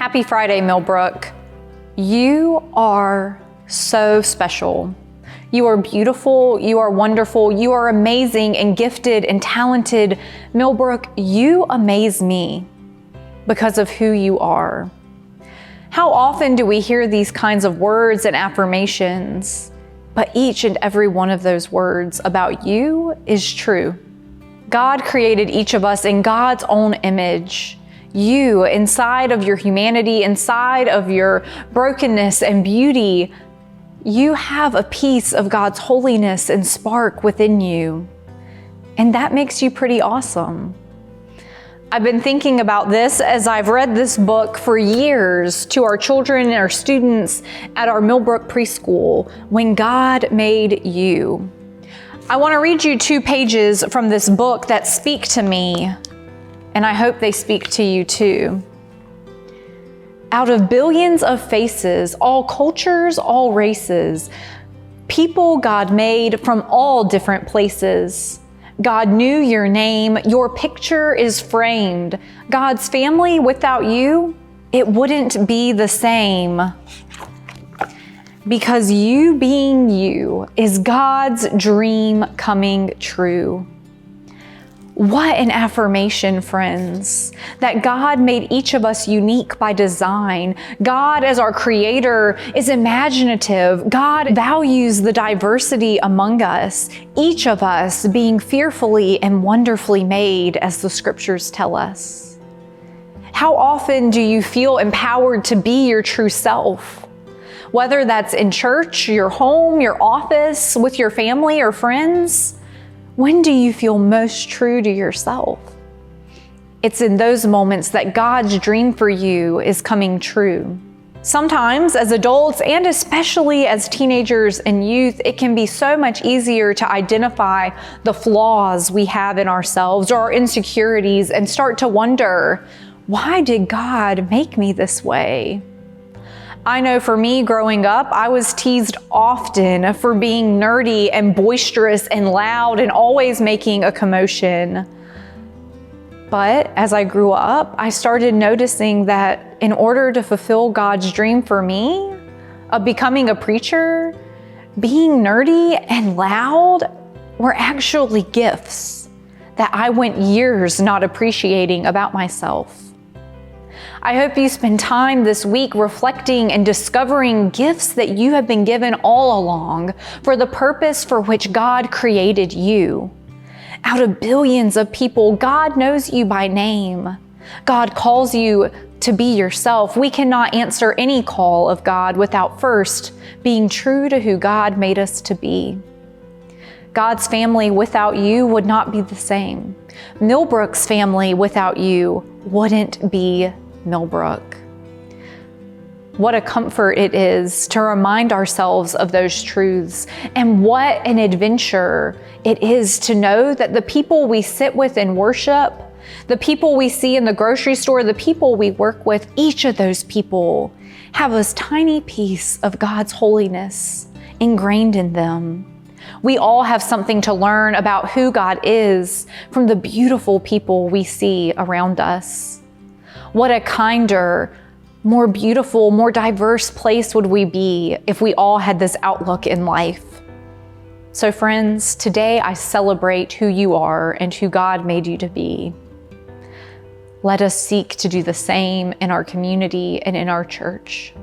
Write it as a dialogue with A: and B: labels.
A: Happy Friday, Millbrook. You are so special. You are beautiful, you are wonderful, you are amazing and gifted and talented. Millbrook, you amaze me because of who you are. How often do we hear these kinds of words and affirmations, but each and every one of those words about you is true. God created each of us in God's own image. You, inside of your humanity, inside of your brokenness and beauty, you have a piece of God's holiness and spark within you. And that makes you pretty awesome. I've been thinking about this as I've read this book for years to our children and our students at our Millbrook preschool, When God Made You. I want to read you 2 pages from this book that speak to me, and I hope they speak to you too. Out of billions of faces, all cultures, all races, people God made from all different places. God knew your name, your picture is framed. God's family without you, it wouldn't be the same. Because you being you is God's dream coming true. What an affirmation, friends, that God made each of us unique by design. God, as our creator, is imaginative. God values the diversity among us, each of us being fearfully and wonderfully made, as the scriptures tell us. How often do you feel empowered to be your true self? Whether that's in church, your home, your office, with your family or friends, when do you feel most true to yourself? It's in those moments that God's dream for you is coming true. Sometimes as adults, and especially as teenagers and youth, it can be so much easier to identify the flaws we have in ourselves or our insecurities and start to wonder, why did God make me this way? I know for me growing up, I was teased often for being nerdy and boisterous and loud and always making a commotion. But as I grew up, I started noticing that in order to fulfill God's dream for me of becoming a preacher, being nerdy and loud were actually gifts that I went years not appreciating about myself. I hope you spend time this week reflecting and discovering gifts that you have been given all along for the purpose for which God created you. Out of billions of people, God knows you by name. God calls you to be yourself. We cannot answer any call of God without first being true to who God made us to be. God's family without you would not be the same. Millbrook's family without you wouldn't be Millbrook. What a comfort it is to remind ourselves of those truths, and what an adventure it is to know that the people we sit with in worship, the people we see in the grocery store, the people we work with, each of those people have a tiny piece of God's holiness ingrained in them. We all have something to learn about who God is from the beautiful people we see around us. What a kinder, more beautiful, more diverse place would we be if we all had this outlook in life. So friends, today I celebrate who you are and who God made you to be. Let us seek to do the same in our community and in our church.